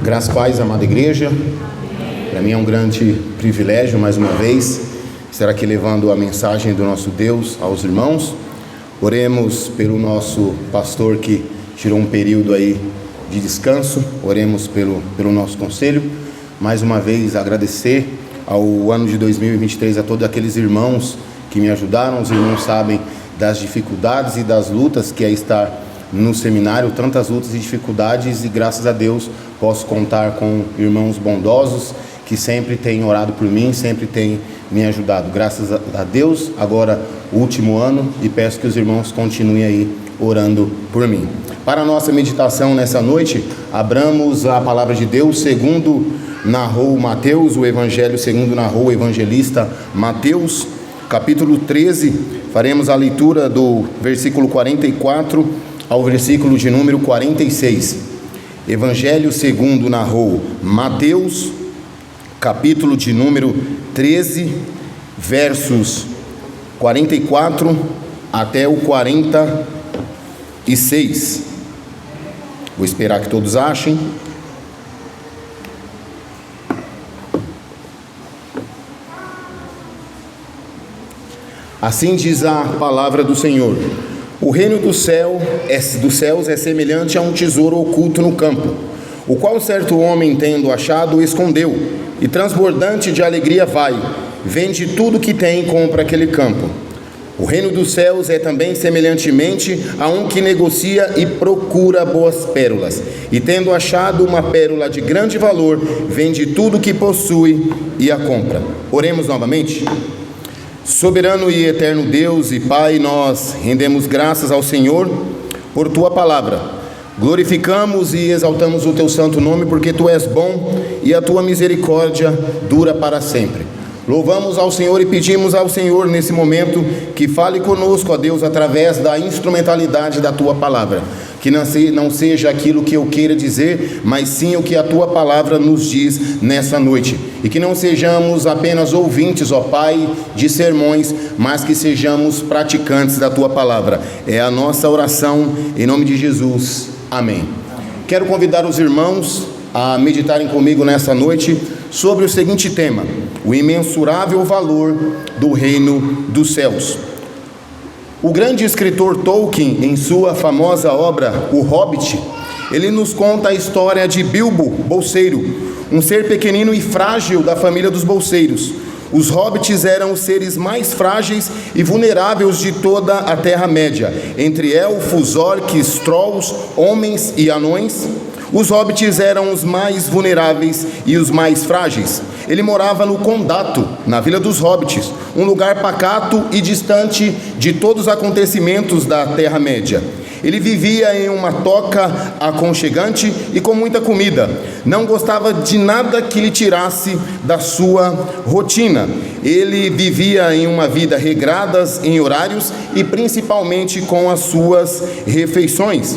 Graças a Paz, amada igreja. Para mim é um grande privilégio, mais uma vez, estar aqui levando a mensagem do nosso Deus aos irmãos. Oremos pelo nosso pastor que tirou um período aí de descanso. Oremos pelo nosso conselho. Mais uma vez agradecer ao ano de 2023 a todos aqueles irmãos que me ajudaram. Os irmãos sabem das dificuldades e das lutas que é estar no seminário, tantas lutas e dificuldades, e graças a Deus posso contar com irmãos bondosos que sempre têm orado por mim, sempre têm me ajudado. Graças a Deus, agora o último ano, e peço que os irmãos continuem aí orando por mim. Para a nossa meditação nessa noite, abramos a palavra de Deus segundo narrou Mateus, o Evangelho segundo narrou o evangelista Mateus, capítulo 13, faremos a leitura do versículo 44 ao versículo de número 46. Evangelho segundo narrou Mateus, capítulo de número 13, versos 44 até o 46. Vou esperar que todos achem. Assim diz a palavra do Senhor: o reino dos céus é semelhante a um tesouro oculto no campo, o qual certo homem, tendo achado, escondeu, e transbordante de alegria vai, vende tudo que tem e compra aquele campo. O reino dos céus é também semelhantemente a um que negocia e procura boas pérolas, e tendo achado uma pérola de grande valor, vende tudo que possui e a compra. Oremos novamente. Soberano e eterno Deus e Pai, nós rendemos graças ao Senhor por Tua palavra. Glorificamos e exaltamos o Teu santo nome, porque Tu és bom e a Tua misericórdia dura para sempre. Louvamos ao Senhor e pedimos ao Senhor nesse momento que fale conosco, ó Deus, através da instrumentalidade da Tua palavra. Que não seja aquilo que eu queira dizer, mas sim o que a Tua palavra nos diz nessa noite. E que não sejamos apenas ouvintes, ó Pai, de sermões, mas que sejamos praticantes da Tua palavra. É a nossa oração, em nome de Jesus. Amém. Quero convidar os irmãos a meditarem comigo nessa noite sobre o seguinte tema: o imensurável valor do reino dos céus. O grande escritor Tolkien, em sua famosa obra O Hobbit, ele nos conta a história de Bilbo Bolseiro, um ser pequenino e frágil da família dos bolseiros. Os hobbits eram os seres mais frágeis e vulneráveis de toda a Terra-média. Entre elfos, orques, trolls, homens e anões, os hobbits eram os mais vulneráveis e os mais frágeis. Ele morava no Condato, na Vila dos Hobbits, um lugar pacato e distante de todos os acontecimentos da Terra-média. Ele vivia em uma toca aconchegante e com muita comida. Não gostava de nada que lhe tirasse da sua rotina. Ele vivia em uma vida regrada em horários e principalmente com as suas refeições.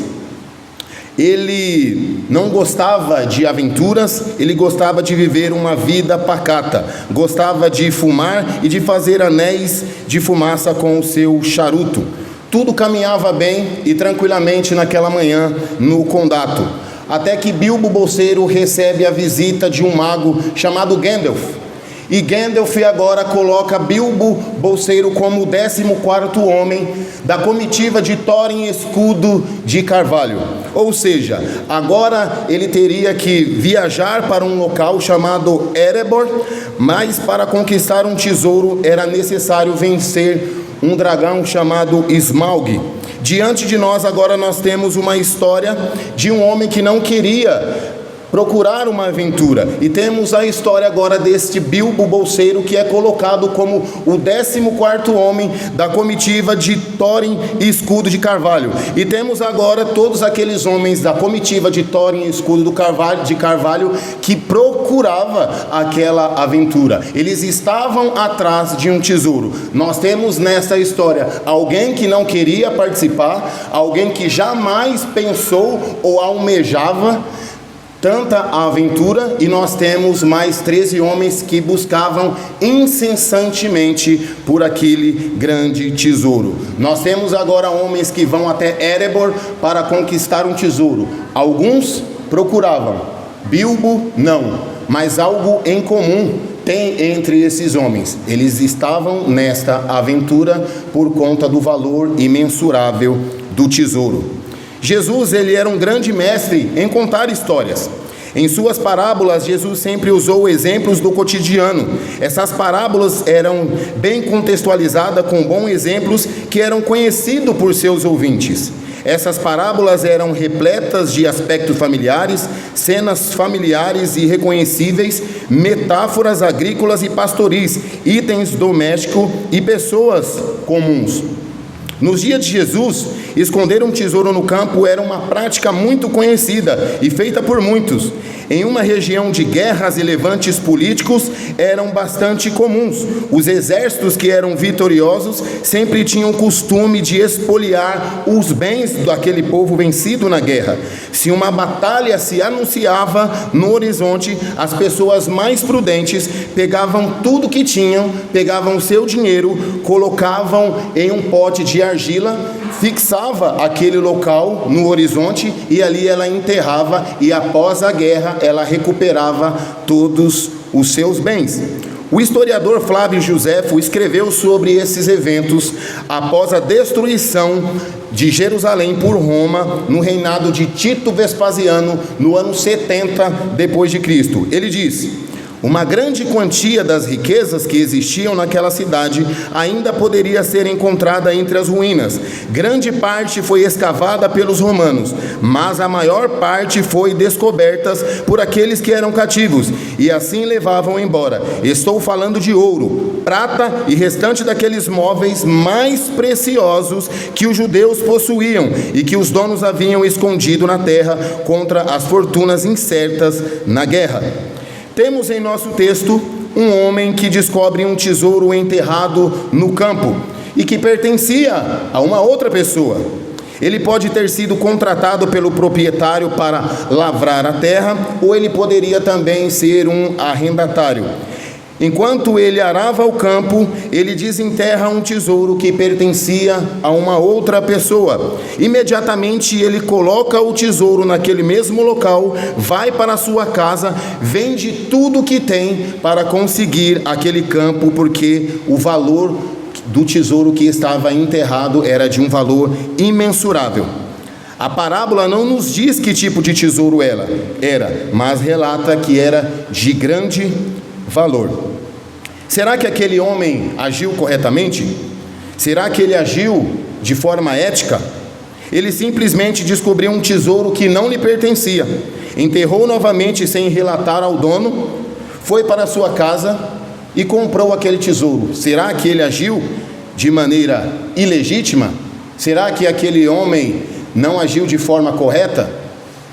Ele não gostava de aventuras, ele gostava de viver uma vida pacata, gostava de fumar e de fazer anéis de fumaça com o seu charuto. Tudo caminhava bem e tranquilamente naquela manhã no Condato, até que Bilbo Bolseiro recebe a visita de um mago chamado Gandalf. E Gandalf agora coloca Bilbo Bolseiro como o 14º homem da comitiva de Thorin Escudo de Carvalho. Ou seja, agora ele teria que viajar para um local chamado Erebor, mas para conquistar um tesouro era necessário vencer um dragão chamado Smaug. Diante de nós agora nós temos uma história de um homem que não queria procurar uma aventura, e temos a história agora deste Bilbo Bolseiro, que é colocado como o 14º homem da comitiva de Thorin Escudo de Carvalho. E temos agora todos aqueles homens da comitiva de Thorin Escudo de Carvalho que procurava aquela aventura. Eles estavam atrás de um tesouro. Nós temos nessa história alguém que não queria participar, alguém que jamais pensou ou almejava tanta aventura, e nós temos mais 13 homens que buscavam incessantemente por aquele grande tesouro. Nós temos agora homens que vão até Erebor para conquistar um tesouro. Alguns procuravam, Bilbo não, mas algo em comum tem entre esses homens. Eles estavam nesta aventura por conta do valor imensurável do tesouro. Jesus, ele era um grande mestre em contar histórias. Em suas parábolas, Jesus sempre usou exemplos do cotidiano. Essas parábolas eram bem contextualizadas com bons exemplos que eram conhecidos por seus ouvintes. Essas parábolas eram repletas de aspectos familiares, cenas familiares e reconhecíveis, metáforas agrícolas e pastoris, itens domésticos e pessoas comuns. Nos dias de Jesus, esconder um tesouro no campo era uma prática muito conhecida e feita por muitos. Em uma região de guerras e levantes políticos eram bastante comuns. Os exércitos que eram vitoriosos sempre tinham o costume de expoliar os bens daquele povo vencido na guerra. Se uma batalha se anunciava no horizonte, as pessoas mais prudentes pegavam tudo que tinham, pegavam o seu dinheiro, colocavam em um pote de argila, fixava aquele local no horizonte e ali ela enterrava, e após a guerra ela recuperava todos os seus bens. O historiador Flávio Joséfo escreveu sobre esses eventos após a destruição de Jerusalém por Roma no reinado de Tito Vespasiano no ano 70 depois de Cristo. Ele diz: uma grande quantia das riquezas que existiam naquela cidade ainda poderia ser encontrada entre as ruínas. Grande parte foi escavada pelos romanos, mas a maior parte foi descoberta por aqueles que eram cativos, e assim levavam embora. Estou falando de ouro, prata e restante daqueles móveis mais preciosos que os judeus possuíam e que os donos haviam escondido na terra contra as fortunas incertas na guerra. Temos em nosso texto um homem que descobre um tesouro enterrado no campo e que pertencia a uma outra pessoa. Ele pode ter sido contratado pelo proprietário para lavrar a terra, ou ele poderia também ser um arrendatário. Enquanto ele arava o campo, ele desenterra um tesouro que pertencia a uma outra pessoa. Imediatamente ele coloca o tesouro naquele mesmo local, vai para a sua casa, vende tudo que tem para conseguir aquele campo, porque o valor do tesouro que estava enterrado era de um valor imensurável. A parábola não nos diz que tipo de tesouro era, mas relata que era de grande valor. Será que aquele homem agiu corretamente? Será que ele agiu de forma ética? Ele simplesmente descobriu um tesouro que não lhe pertencia, enterrou novamente sem relatar ao dono, foi para sua casa e comprou aquele tesouro. Será que ele agiu de maneira ilegítima? Será que aquele homem não agiu de forma correta?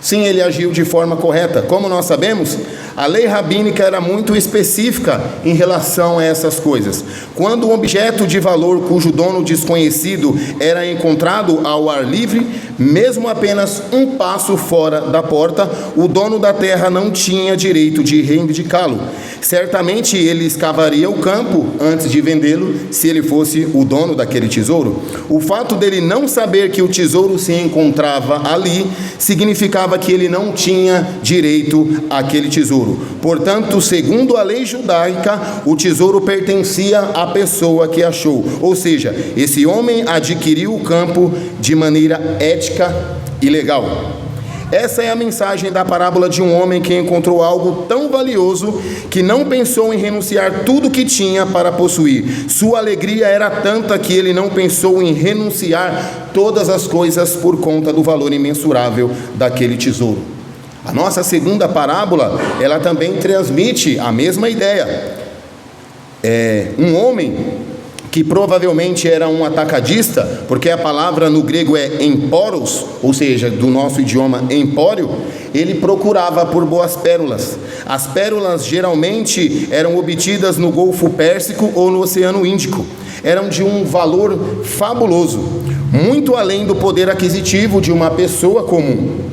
Sim, ele agiu de forma correta. Como nós sabemos, a lei rabínica era muito específica em relação a essas coisas. Quando um objeto de valor cujo dono desconhecido era encontrado ao ar livre, mesmo apenas um passo fora da porta, o dono da terra não tinha direito de reivindicá-lo. Certamente ele escavaria o campo antes de vendê-lo, se ele fosse o dono daquele tesouro. O fato dele não saber que o tesouro se encontrava ali significava que ele não tinha direito àquele tesouro. Portanto, segundo a lei judaica, o tesouro pertencia à pessoa que achou. Ou seja, esse homem adquiriu o campo de maneira ética e legal. Essa é a mensagem da parábola de um homem que encontrou algo tão valioso que não pensou em renunciar tudo que tinha para possuir. Sua alegria era tanta que ele não pensou em renunciar todas as coisas por conta do valor imensurável daquele tesouro. A nossa segunda parábola, ela também transmite a mesma ideia. Um homem que provavelmente era um atacadista, porque a palavra no grego é emporos, ou seja, do nosso idioma empório, ele procurava por boas pérolas. As pérolas geralmente eram obtidas no Golfo Pérsico ou no Oceano Índico. Eram de um valor fabuloso, muito além do poder aquisitivo de uma pessoa comum.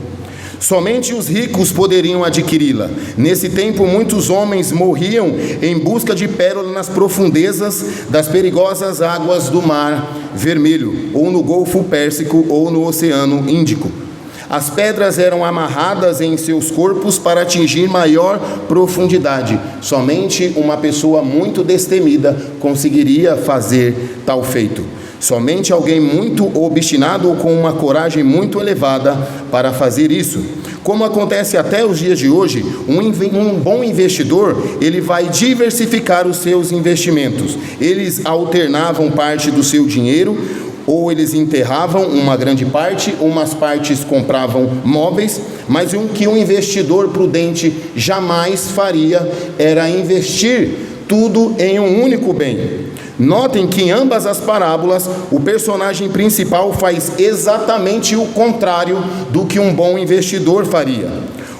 Somente os ricos poderiam adquiri-la. Nesse tempo, muitos homens morriam em busca de pérolas nas profundezas das perigosas águas do Mar Vermelho, ou no Golfo Pérsico, ou no Oceano Índico. As pedras eram amarradas em seus corpos para atingir maior profundidade. Somente uma pessoa muito destemida conseguiria fazer tal feito. Somente alguém muito obstinado ou com uma coragem muito elevada para fazer isso. Como acontece até os dias de hoje, um bom investidor, ele vai diversificar os seus investimentos. Eles alternavam parte do seu dinheiro, ou eles enterravam uma grande parte, umas partes compravam móveis, mas o que um investidor prudente jamais faria era investir tudo em um único bem. Notem que em ambas as parábolas, o personagem principal faz exatamente o contrário do que um bom investidor faria.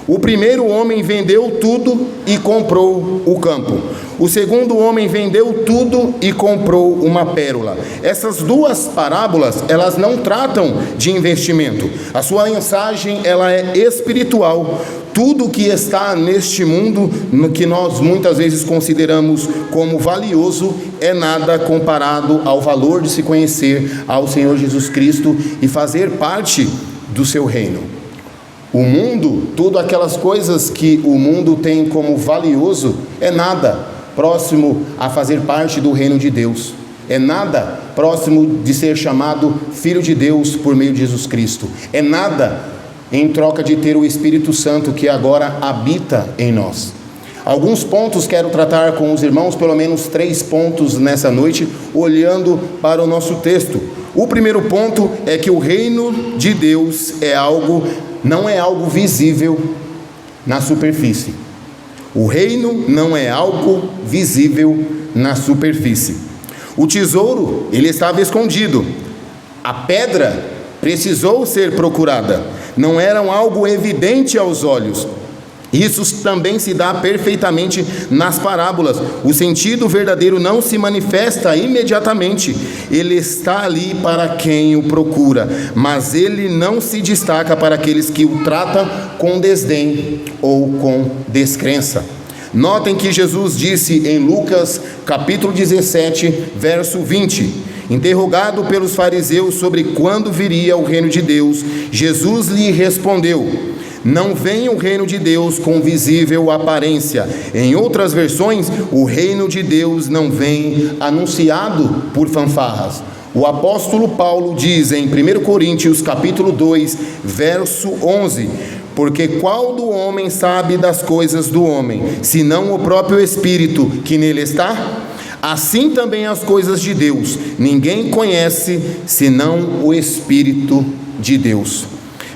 O primeiro homem vendeu tudo e comprou o campo. O segundo homem vendeu tudo e comprou uma pérola. Essas duas parábolas, elas não tratam de investimento. A sua mensagem, ela é espiritual. Tudo que está neste mundo, no que nós muitas vezes consideramos como valioso, é nada comparado ao valor de se conhecer ao Senhor Jesus Cristo e fazer parte do seu reino. O mundo, tudo aquelas coisas que o mundo tem como valioso, é nada próximo a fazer parte do reino de Deus. É nada próximo de ser chamado filho de Deus por meio de Jesus Cristo. É nada em troca de ter o Espírito Santo que agora habita em nós. Alguns pontos quero tratar com os irmãos, pelo menos 3 pontos nessa noite, olhando para o nosso texto. O primeiro ponto é que o reino de Deus não é algo visível na superfície. O reino não é algo visível na superfície. O tesouro, ele estava escondido. A pedra precisou ser procurada. Não era algo evidente aos olhos. Isso também se dá perfeitamente nas parábolas. O sentido verdadeiro não se manifesta imediatamente. Ele está ali para quem o procura, mas ele não se destaca para aqueles que o tratam com desdém ou com descrença. Notem que Jesus disse em Lucas capítulo 17, verso 20, interrogado pelos fariseus sobre quando viria o reino de Deus, Jesus lhe respondeu: não vem o reino de Deus com visível aparência. Em outras versões, o reino de Deus não vem anunciado por fanfarras. O apóstolo Paulo diz em 1 Coríntios capítulo 2, verso 11: porque qual do homem sabe das coisas do homem, senão o próprio Espírito que nele está? Assim também as coisas de Deus, ninguém conhece, senão o Espírito de Deus.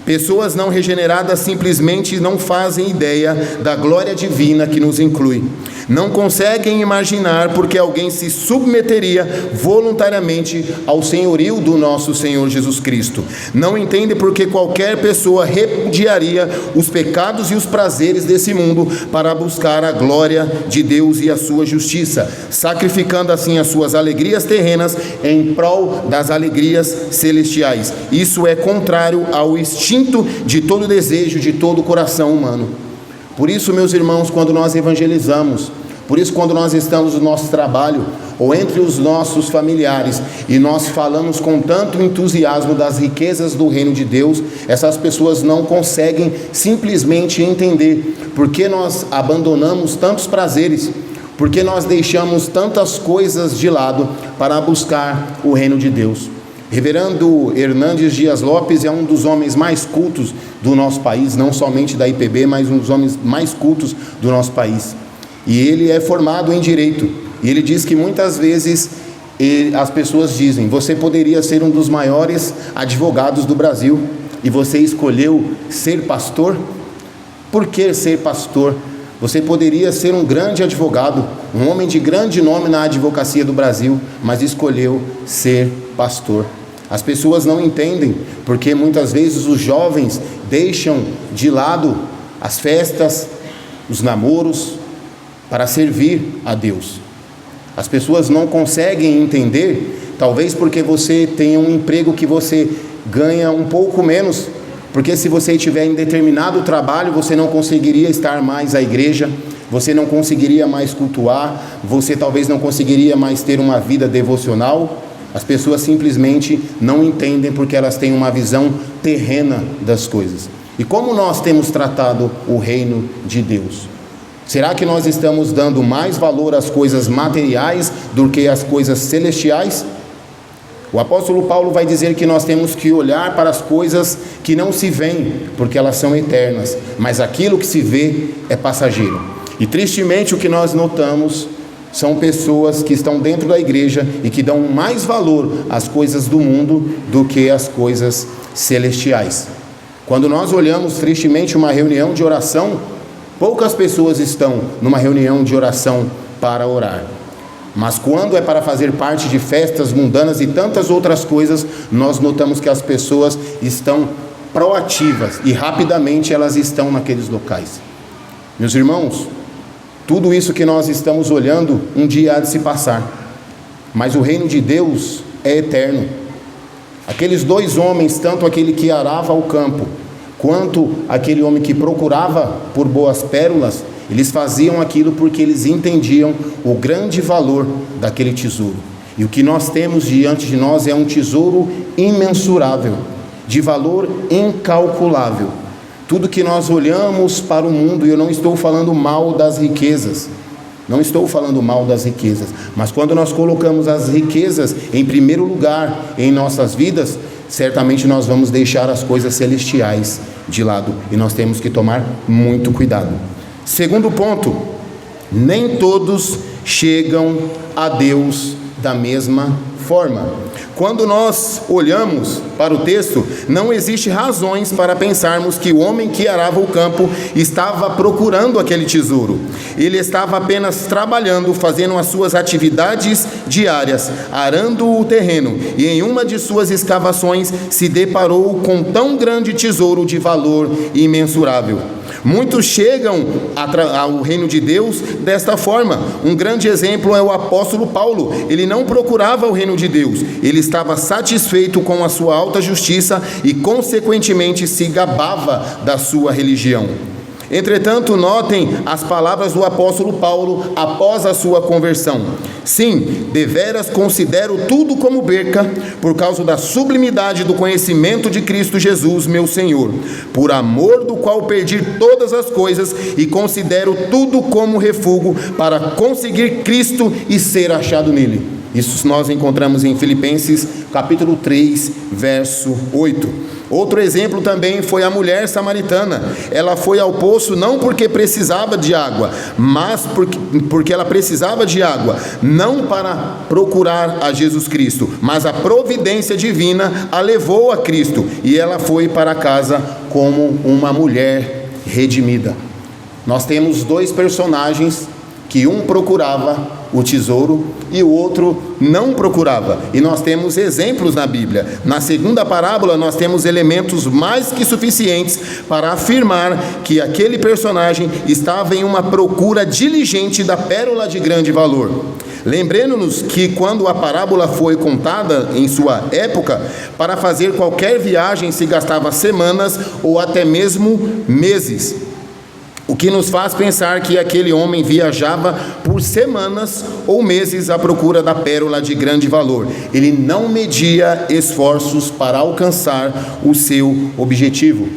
Pessoas não regeneradas simplesmente não fazem ideia da glória divina que nos inclui. Não conseguem imaginar porque alguém se submeteria voluntariamente ao senhorio do nosso Senhor Jesus Cristo. Não entendem porque qualquer pessoa repudiaria os pecados e os prazeres desse mundo para buscar a glória de Deus e a sua justiça, sacrificando assim as suas alegrias terrenas em prol das alegrias celestiais. Isso é contrário ao instinto de todo desejo, de todo coração humano. Por isso, meus irmãos, quando nós evangelizamos, por isso quando nós estamos no nosso trabalho, ou entre os nossos familiares, e nós falamos com tanto entusiasmo das riquezas do reino de Deus, essas pessoas não conseguem simplesmente entender por que nós abandonamos tantos prazeres, por que nós deixamos tantas coisas de lado para buscar o reino de Deus. Reverendo Hernandes Dias Lopes é um dos homens mais cultos do nosso país, não somente da IPB, mas um dos homens mais cultos do nosso país. E ele é formado em Direito. E ele diz que muitas vezes as pessoas dizem: você poderia ser um dos maiores advogados do Brasil e você escolheu ser pastor? Por que ser pastor? Você poderia ser um grande advogado, um homem de grande nome na advocacia do Brasil, mas escolheu ser pastor. As pessoas não entendem, porque muitas vezes os jovens deixam de lado as festas, os namoros, para servir a Deus. As pessoas não conseguem entender, talvez porque você tenha um emprego que você ganha um pouco menos, porque se você estiver em determinado trabalho, você não conseguiria estar mais à igreja, você não conseguiria mais cultuar, você talvez não conseguiria mais ter uma vida devocional. As pessoas simplesmente não entendem porque elas têm uma visão terrena das coisas. E como nós temos tratado o reino de Deus? Será que nós estamos dando mais valor às coisas materiais do que às coisas celestiais? O apóstolo Paulo vai dizer que nós temos que olhar para as coisas que não se veem, porque elas são eternas, mas aquilo que se vê é passageiro. E tristemente o que nós notamos são pessoas que estão dentro da igreja e que dão mais valor às coisas do mundo do que às coisas celestiais. Quando nós olhamos tristemente uma reunião de oração, poucas pessoas estão numa reunião de oração para orar. Mas quando é para fazer parte de festas mundanas e tantas outras coisas, nós notamos que as pessoas estão proativas e rapidamente elas estão naqueles locais. Meus irmãos, tudo isso que nós estamos olhando, um dia há de se passar. Mas o reino de Deus é eterno. Aqueles dois homens, tanto aquele que arava o campo, quanto aquele homem que procurava por boas pérolas, eles faziam aquilo porque eles entendiam o grande valor daquele tesouro. E o que nós temos diante de nós é um tesouro imensurável, de valor incalculável. Tudo que nós olhamos para o mundo, e eu não estou falando mal das riquezas, não estou falando mal das riquezas, mas quando nós colocamos as riquezas em primeiro lugar em nossas vidas, certamente nós vamos deixar as coisas celestiais de lado, e nós temos que tomar muito cuidado. Segundo ponto, nem todos chegam a Deus da mesma forma. Quando nós olhamos para o texto, não existe razões para pensarmos que o homem que arava o campo estava procurando aquele tesouro. Ele estava apenas trabalhando, fazendo as suas atividades diárias, arando o terreno, e em uma de suas escavações se deparou com tão grande tesouro de valor imensurável. Muitos chegam ao reino de Deus desta forma. Um grande exemplo é o apóstolo Paulo. Ele não procurava o reino de Deus, ele estava satisfeito com a sua alta justiça e consequentemente se gabava da sua religião. Entretanto, notem as palavras do apóstolo Paulo após a sua conversão. Sim, deveras considero tudo como perca, por causa da sublimidade do conhecimento de Cristo Jesus, meu Senhor, por amor do qual perdi todas as coisas e considero tudo como refúgio para conseguir Cristo e ser achado nele. Isso nós encontramos em Filipenses capítulo 3, verso 8. Outro exemplo também foi a mulher samaritana. Ela foi ao poço não porque precisava de água, mas porque ela precisava de água, não para procurar a Jesus Cristo, mas a providência divina a levou a Cristo, e ela foi para casa como uma mulher redimida. Nós temos dois personagens que um procurava o tesouro e o outro não procurava, e nós temos exemplos na Bíblia. Na segunda parábola nós temos elementos mais que suficientes para afirmar que aquele personagem estava em uma procura diligente da pérola de grande valor. Lembrando-nos que quando a parábola foi contada em sua época, para fazer qualquer viagem se gastava semanas ou até mesmo meses, o que nos faz pensar que aquele homem viajava por semanas ou meses à procura da pérola de grande valor. Ele não media esforços para alcançar o seu objetivo.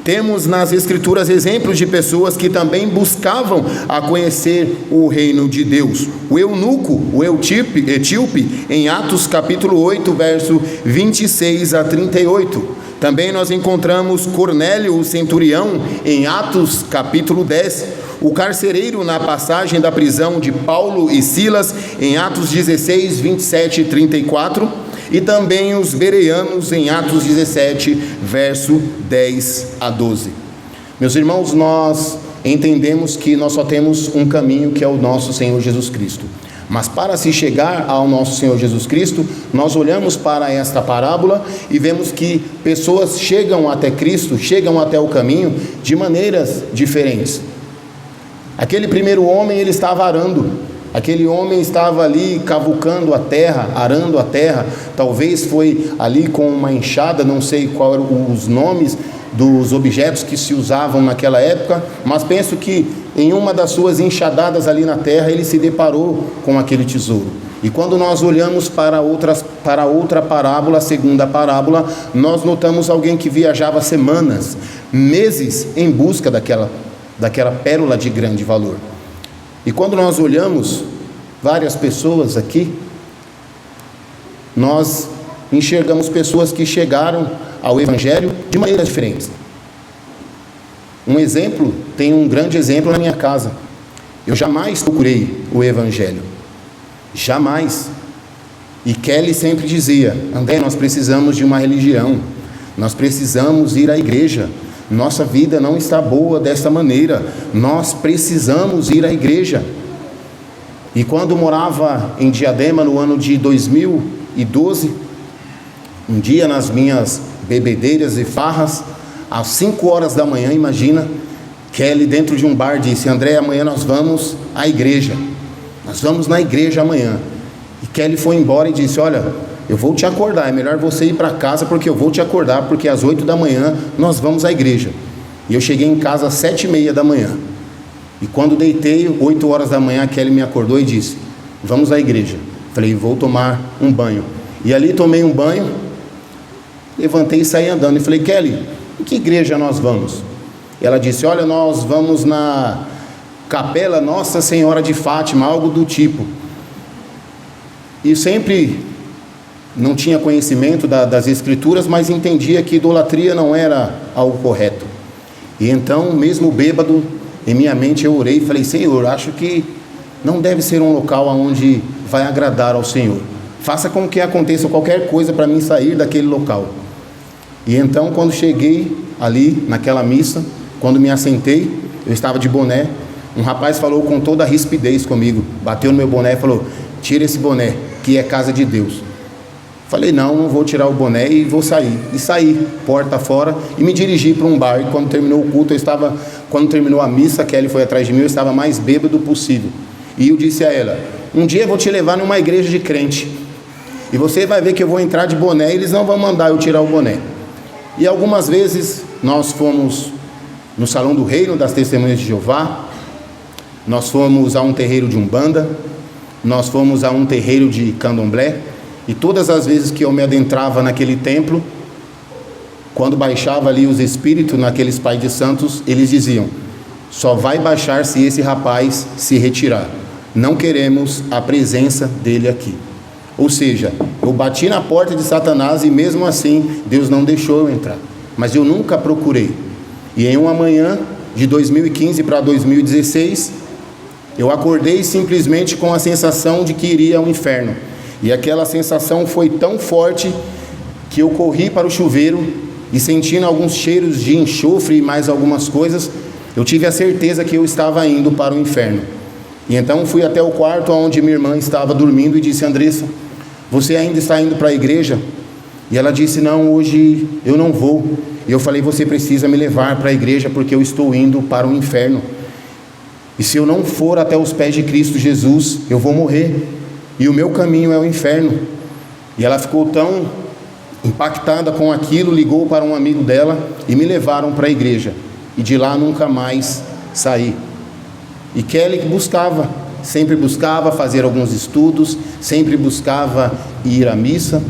Temos nas Escrituras exemplos de pessoas que também buscavam a conhecer o reino de Deus. O eunuco, o etíope, em Atos capítulo 8, verso 26 a 38. Também nós encontramos Cornélio, o centurião, em Atos capítulo 10. O carcereiro na passagem da prisão de Paulo e Silas, em Atos 16, 27 e 34. E também os bereanos, em Atos 17, verso 10 a 12. Meus irmãos, nós entendemos que nós só temos um caminho, que é o nosso Senhor Jesus Cristo. Mas para se chegar ao nosso Senhor Jesus Cristo, nós olhamos para esta parábola e vemos que pessoas chegam até Cristo, chegam até o caminho de maneiras diferentes. Aquele primeiro homem, ele estava arando. Aquele homem estava ali cavucando a terra, arando a terra. Talvez foi ali com uma enxada, não sei qual eram os nomes dos objetos que se usavam naquela época, mas penso que em uma das suas enxadadas ali na terra, ele se deparou com aquele tesouro. E quando nós olhamos para outra parábola, a segunda parábola, nós notamos alguém que viajava semanas, meses em busca daquela pérola de grande valor. E quando nós olhamos várias pessoas aqui, nós enxergamos pessoas que chegaram ao Evangelho de maneiras diferentes. Tem um grande exemplo na minha casa. Eu jamais procurei o Evangelho. Jamais. E Kelly sempre dizia: André, nós precisamos de uma religião. Nós precisamos ir à igreja. Nossa vida não está boa dessa maneira. Nós precisamos ir à igreja. E quando morava em Diadema, no ano de 2012, um dia nas minhas bebedeiras e farras, às 5 horas da manhã, imagina, Kelly dentro de um bar disse: André, amanhã nós vamos à igreja. Nós vamos na igreja amanhã. E Kelly foi embora e disse: olha, eu vou te acordar, é melhor você ir para casa porque eu vou te acordar, porque às 8 da manhã nós vamos à igreja. E eu cheguei em casa às 7h30 da manhã. E quando deitei, 8 horas da manhã, a Kelly me acordou e disse: vamos à igreja. Falei: vou tomar um banho. E ali tomei um banho, levantei e saí andando. E falei: Kelly, em que igreja nós vamos? E ela disse: olha, nós vamos na Capela Nossa Senhora de Fátima, algo do tipo. E sempre não tinha conhecimento das escrituras, mas entendia que idolatria não era algo correto. E então, mesmo bêbado, em minha mente eu orei e falei: Senhor, acho que não deve ser um local onde vai agradar ao Senhor. Faça com que aconteça qualquer coisa para mim sair daquele local. E então, quando cheguei ali naquela missa, quando me assentei, eu estava de boné. Um rapaz falou com toda a rispidez comigo, bateu no meu boné e falou: tira esse boné, que é casa de Deus. Falei: não vou tirar o boné e vou sair. E saí, porta fora, e me dirigi para um bar. E quando terminou o culto, quando terminou a missa, a Kelly foi atrás de mim, eu estava mais bêbado possível. E eu disse a ela: um dia eu vou te levar numa igreja de crente, e você vai ver que eu vou entrar de boné, e eles não vão mandar eu tirar o boné. E algumas vezes nós fomos no Salão do Reino das Testemunhas de Jeová, nós fomos a um terreiro de Umbanda, nós fomos a um terreiro de Candomblé, e todas as vezes que eu me adentrava naquele templo, quando baixava ali os espíritos, naqueles pais de santos, eles diziam: só vai baixar se esse rapaz se retirar, não queremos a presença dele aqui. Ou seja, eu bati na porta de Satanás e mesmo assim Deus não deixou eu entrar, mas eu nunca procurei. E em uma manhã de 2015 para 2016, eu acordei simplesmente com a sensação de que iria ao inferno. E aquela sensação foi tão forte que eu corri para o chuveiro e, sentindo alguns cheiros de enxofre e mais algumas coisas, eu tive a certeza que eu estava indo para o inferno. E então fui até o quarto onde minha irmã estava dormindo e disse: Andressa, você ainda está indo para a igreja? E ela disse: não, hoje eu não vou. E eu falei: você precisa me levar para a igreja porque eu estou indo para o inferno. E se eu não for até os pés de Cristo Jesus, eu vou morrer. E o meu caminho é o inferno. E ela ficou tão impactada com aquilo, ligou para um amigo dela e me levaram para a igreja. E de lá nunca mais saí. E Kelly sempre buscava fazer alguns estudos, sempre buscava ir à missa.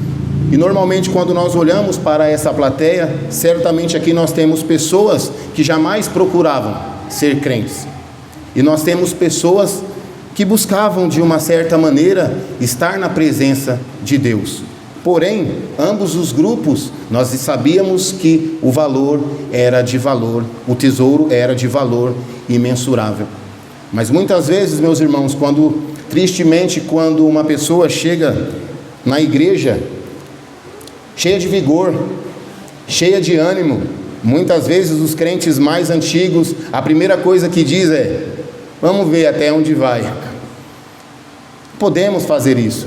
E normalmente quando nós olhamos para essa plateia, certamente aqui nós temos pessoas que jamais procuravam ser crentes. E nós temos pessoas que buscavam de uma certa maneira estar na presença de Deus. Porém, ambos os grupos, nós sabíamos que o valor era de valor, o tesouro era de valor imensurável. Mas muitas vezes, meus irmãos, tristemente, quando uma pessoa chega na igreja cheia de vigor, cheia de ânimo, muitas vezes os crentes mais antigos, a primeira coisa que diz é: vamos ver até onde vai. Podemos fazer isso?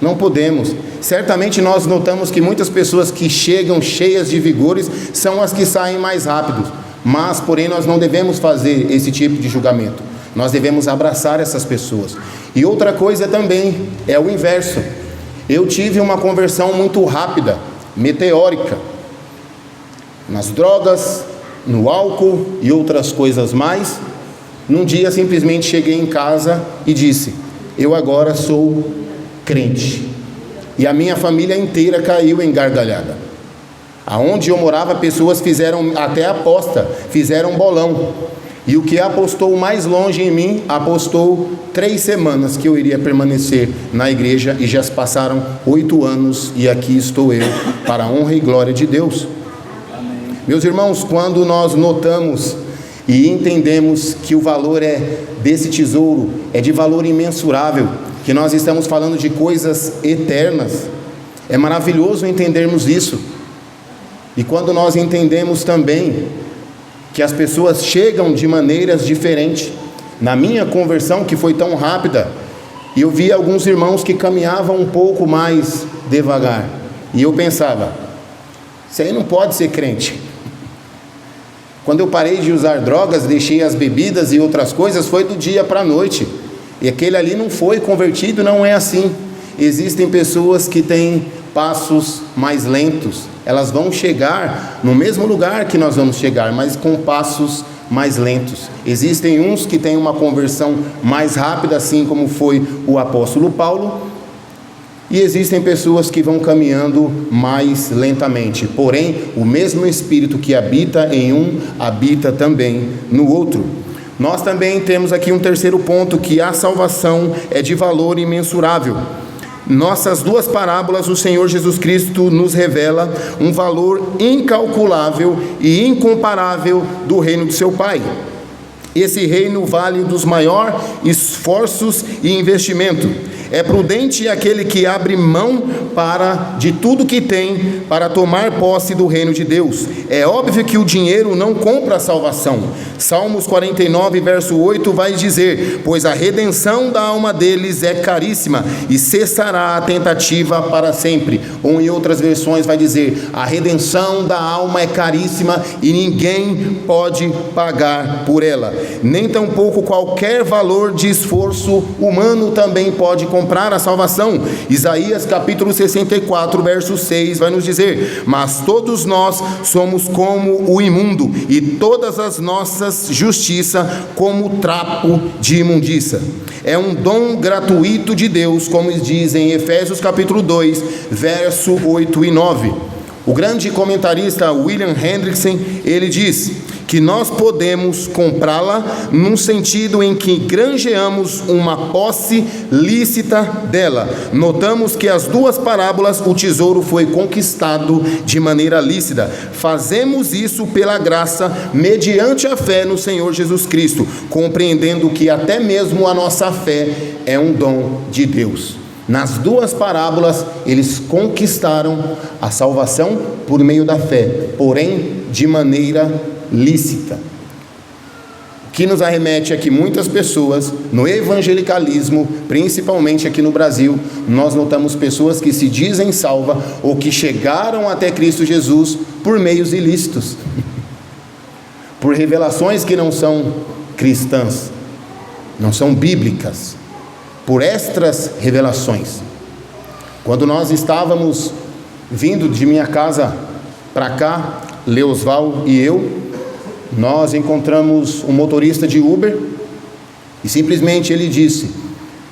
Não podemos. Certamente nós notamos que muitas pessoas que chegam cheias de vigores são as que saem mais rápido. Mas, porém, nós não devemos fazer esse tipo de julgamento. Nós devemos abraçar essas pessoas. E outra coisa também é o inverso. Eu tive uma conversão muito rápida, meteórica, nas drogas, no álcool e outras coisas mais. Num dia simplesmente cheguei em casa e disse: eu agora sou crente. E a minha família inteira caiu em gargalhada. Aonde eu morava, pessoas fizeram até aposta, fizeram bolão. E o que apostou mais longe em mim, apostou 3 semanas que eu iria permanecer na igreja, e já se passaram 8 anos, e aqui estou eu, para a honra e glória de Deus. Meus irmãos, quando nós notamos e entendemos que o valor desse tesouro é de valor imensurável, que nós estamos falando de coisas eternas, é maravilhoso entendermos isso. E quando nós entendemos também que as pessoas chegam de maneiras diferentes. Na minha conversão, que foi tão rápida, eu vi alguns irmãos que caminhavam um pouco mais devagar, e eu pensava, isso aí não pode ser crente. Quando eu parei de usar drogas, deixei as bebidas e outras coisas, foi do dia para a noite, e aquele ali não foi convertido. Não é assim. Existem pessoas que têm passos mais lentos, elas vão chegar no mesmo lugar que nós vamos chegar, mas com passos mais lentos. Existem uns que têm uma conversão mais rápida, assim como foi o apóstolo Paulo, e existem pessoas que vão caminhando mais lentamente. Porém, o mesmo Espírito que habita em um, habita também no outro. Nós também temos aqui um terceiro ponto, que a salvação é de valor imensurável. Nossas 2 parábolas, o Senhor Jesus Cristo nos revela um valor incalculável e incomparável do reino do seu Pai. Esse reino vale dos maiores esforços e investimento. É prudente aquele que abre mão de tudo que tem para tomar posse do reino de Deus. É óbvio que o dinheiro não compra a salvação. Salmos 49, verso 8 vai dizer: pois a redenção da alma deles é caríssima, e cessará a tentativa para sempre. Ou em outras versões vai dizer: a redenção da alma é caríssima e ninguém pode pagar por ela. Nem tampouco qualquer valor de esforço humano também pode comprar a salvação. Isaías capítulo 64, verso 6 vai nos dizer: mas todos nós somos como o imundo, e todas as nossas justiça como trapo de imundícia. É um dom gratuito de Deus, como diz em Efésios capítulo 2, verso 8 e 9. O grande comentarista William Hendrickson, ele diz que nós podemos comprá-la num sentido em que granjeamos uma posse lícita dela. Notamos que as 2 parábolas, o tesouro foi conquistado de maneira lícita. Fazemos isso pela graça, mediante a fé no Senhor Jesus Cristo, compreendendo que até mesmo a nossa fé é um dom de Deus. Nas 2 parábolas, eles conquistaram a salvação por meio da fé, porém de maneira lícita. O que nos arremete é que muitas pessoas, no evangelicalismo, principalmente aqui no Brasil, nós notamos pessoas que se dizem salvas ou que chegaram até Cristo Jesus por meios ilícitos, por revelações que não são cristãs, não são bíblicas, por extras revelações. Quando nós estávamos vindo de minha casa para cá, Leosval e eu, nós encontramos um motorista de Uber, e simplesmente ele disse: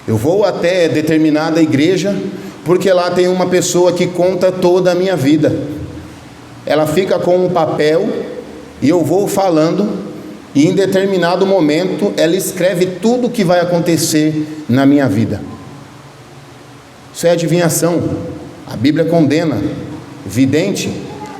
eu vou até determinada igreja, porque lá tem uma pessoa que conta toda a minha vida. Ela fica com um papel, e eu vou falando, e em determinado momento ela escreve tudo o que vai acontecer na minha vida. Isso é adivinhação. A Bíblia condena. Vidente,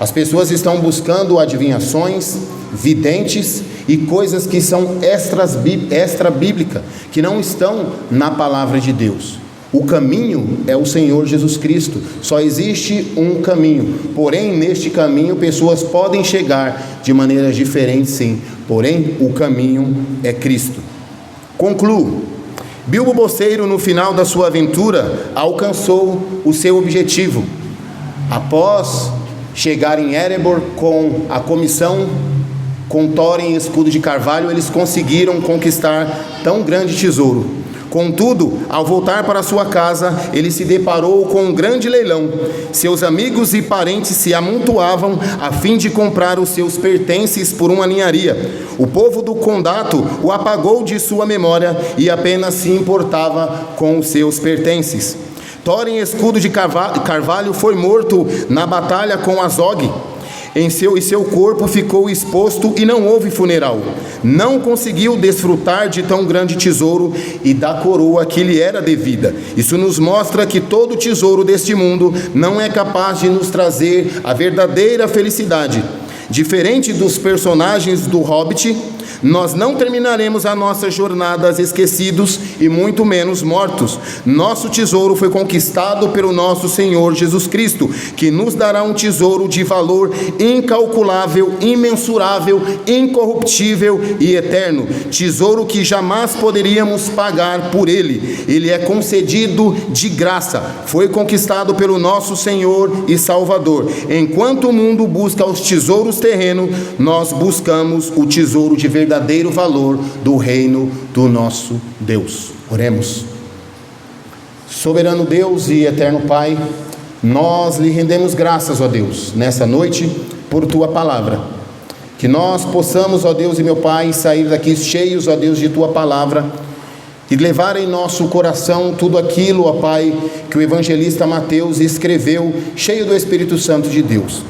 as pessoas estão buscando adivinhações, videntes e coisas que são extra bíblica, que não estão na palavra de Deus. O caminho é o Senhor Jesus Cristo. Só existe um caminho. Porém, neste caminho, pessoas podem chegar de maneiras diferentes, sim. Porém, o caminho é Cristo. Concluo. Bilbo Bolseiro, no final da sua aventura, alcançou o seu objetivo. Após chegar em Erebor com a comissão com Thorin e escudo de carvalho, eles conseguiram conquistar tão grande tesouro. Contudo, ao voltar para sua casa, ele se deparou com um grande leilão. Seus amigos e parentes se amontoavam a fim de comprar os seus pertences por uma ninharia. O povo do condado o apagou de sua memória e apenas se importava com os seus pertences. Torem escudo de carvalho foi morto na batalha com Azog. Seu corpo ficou exposto e não houve funeral. Não conseguiu desfrutar de tão grande tesouro e da coroa que lhe era devida. Isso nos mostra que todo tesouro deste mundo não é capaz de nos trazer a verdadeira felicidade. Diferente dos personagens do Hobbit, nós não terminaremos a nossa jornada esquecidos e muito menos mortos. Nosso tesouro foi conquistado pelo nosso Senhor Jesus Cristo, que nos dará um tesouro de valor incalculável, imensurável, incorruptível e eterno. Tesouro que jamais poderíamos pagar por ele. Ele é concedido de graça. Foi conquistado pelo nosso Senhor e Salvador. Enquanto o mundo busca os tesouros terrenos, nós buscamos o tesouro de verdadeiro valor do reino do nosso Deus. Oremos. Soberano Deus e eterno Pai, nós lhe rendemos graças, ó Deus, nessa noite, por tua palavra. Que nós possamos, ó Deus e meu Pai, sair daqui cheios, ó Deus, de tua palavra e levar em nosso coração tudo aquilo, ó Pai, que o evangelista Mateus escreveu, cheio do Espírito Santo de Deus.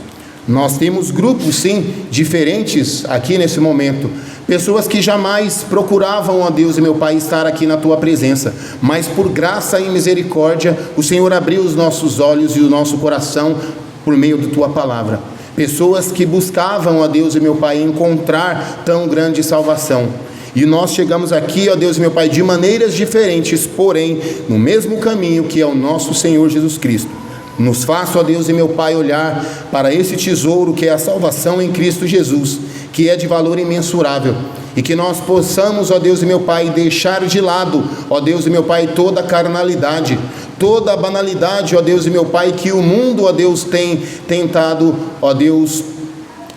Nós temos grupos, sim, diferentes aqui nesse momento. Pessoas que jamais procuravam, ó Deus e meu Pai, estar aqui na tua presença, mas por graça e misericórdia, o Senhor abriu os nossos olhos e o nosso coração por meio de tua palavra. Pessoas que buscavam, ó Deus e meu Pai, encontrar tão grande salvação. E nós chegamos aqui, ó Deus e meu Pai, de maneiras diferentes, porém, no mesmo caminho que é o nosso Senhor Jesus Cristo. Nos faça, ó Deus e meu Pai, olhar para esse tesouro que é a salvação em Cristo Jesus, que é de valor imensurável, e que nós possamos, ó Deus e meu Pai, deixar de lado, ó Deus e meu Pai, toda a carnalidade, toda a banalidade, ó Deus e meu Pai, que o mundo, ó Deus, tem tentado, ó Deus,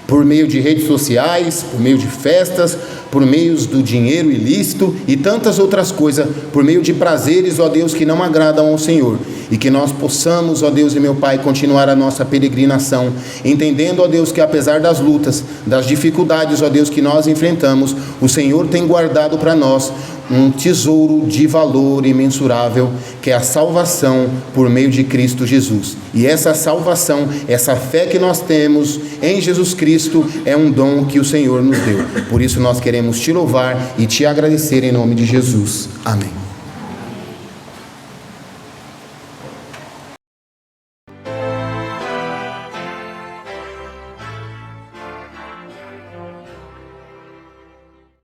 por meio de redes sociais, por meio de festas, por meio do dinheiro ilícito e tantas outras coisas, por meio de prazeres, ó Deus, que não agradam ao Senhor. E que nós possamos, ó Deus e meu Pai, continuar a nossa peregrinação, entendendo, ó Deus, que apesar das lutas, das dificuldades, ó Deus, que nós enfrentamos, o Senhor tem guardado para nós um tesouro de valor imensurável, que é a salvação por meio de Cristo Jesus. E essa salvação, essa fé que nós temos em Jesus Cristo, é um dom que o Senhor nos deu. Por isso nós queremos te louvar e te agradecer em nome de Jesus. Amém.